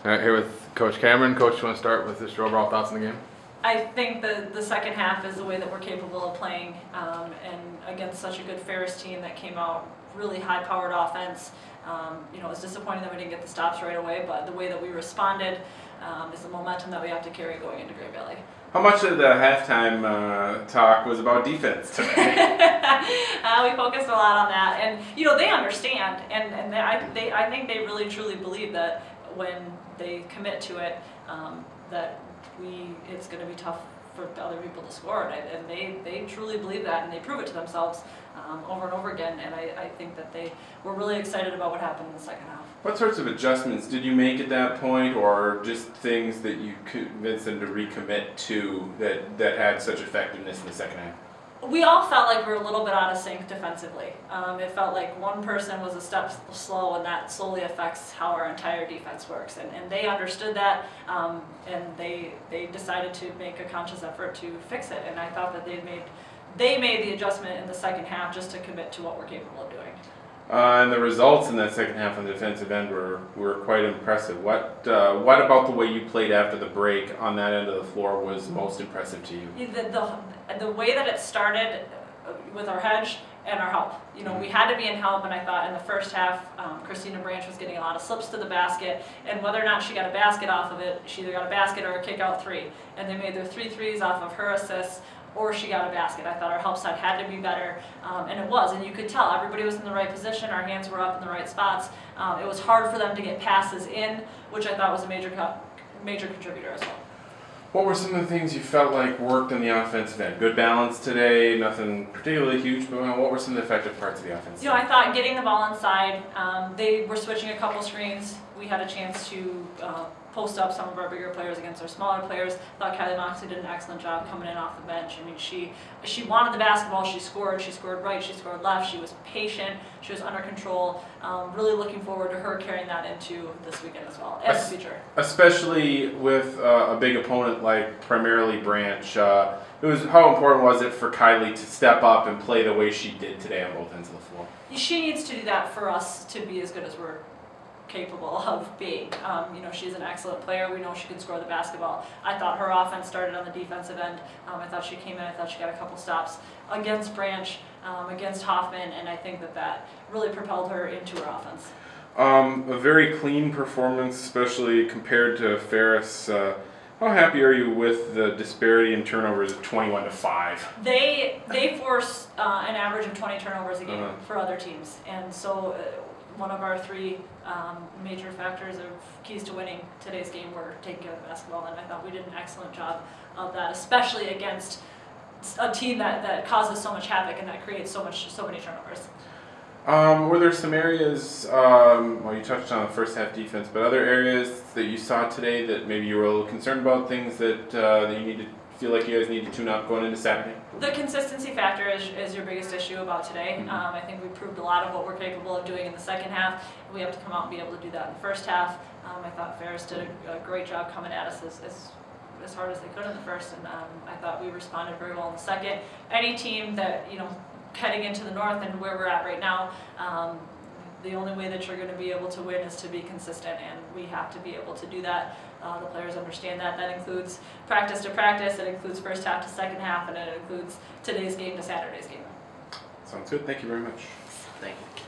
All right, here with Coach Cameron. Coach, you want to start with just your overall thoughts on the game? I think the second half is the way that we're capable of playing, and against such a good Ferris team that came out really high-powered offense. It was disappointing that we didn't get the stops right away, but the way that we responded is the momentum that we have to carry going into Great Valley. How much of the halftime talk was about defense today? We focused a lot on that, and they understand, and I think they really truly believe that when they commit to it, that it's going to be tough for other people to score, and they truly believe that, and they prove it to themselves over and over again. And I think that they were really excited about what happened in the second half. What sorts of adjustments did you make at that point, or just things that you convinced them to recommit to that had such effectiveness in the second half? We all felt like we were a little bit out of sync defensively. It felt like one person was a step slow, and that slowly affects how our entire defense works. And they understood that, and they decided to make a conscious effort to fix it. And I thought that they made the adjustment in the second half just to commit to what we're capable of doing. And the results in that second half on the defensive end were quite impressive. What about the way you played after the break on that end of the floor was most impressive to you? The way that it started with our hedge and our help. We had to be in help, and I thought in the first half, Christina Branch was getting a lot of slips to the basket, and whether or not she got a basket off of it, she either got a basket or a kick-out three. And they made their 3 threes off of her assists, or she got a basket. I thought our help side had to be better, and it was, and you could tell everybody was in the right position, our hands were up in the right spots. It was hard for them to get passes in, which I thought was a major contributor as well. What were some of the things you felt like worked in the offensive end? Good balance today, nothing particularly huge, but what were some of the effective parts of the offense? I thought getting the ball inside, they were switching a couple screens. We had a chance to post up some of our bigger players against our smaller players. I thought Kylie Moxley did an excellent job coming in off the bench. I mean, she wanted the basketball, she scored right, she scored left, she was patient, she was under control. Really looking forward to her carrying that into this weekend as well, and the future. Especially with a big opponent like primarily Branch. How important was it for Kylie to step up and play the way she did today on both ends of the floor? She needs to do that for us to be as good as we're capable of being. She's an excellent player. We know she can score the basketball. I thought her offense started on the defensive end. I thought she came in, I thought she got a couple stops against Branch, against Hoffman, and I think that really propelled her into her offense. A very clean performance, especially compared to Ferris. How happy are you with the disparity in turnovers of 21-5? They force an average of 20 turnovers a game for other teams, and so one of our 3 major factors of keys to winning today's game were taking care of the basketball, and I thought we did an excellent job of that, especially against a team that causes so much havoc and that creates so many turnovers. Were there some areas, well, you touched on the first half defense, but other areas that you saw today that maybe you were a little concerned about, things that you feel like you guys need to tune up going into Saturday? The consistency factor is your biggest issue about today. I think we proved a lot of what we're capable of doing in the second half. We have to come out and be able to do that in the first half. I thought Ferris did a great job coming at us as hard as they could in the first, and I thought we responded very well in the second. Any team that, heading into the north and where we're at right now, the only way that you're going to be able to win is to be consistent, and we have to be able to do that. The players understand that. That includes practice to practice, it includes first half to second half, and it includes today's game to Saturday's game. Sounds good. Thank you very much. Thank you.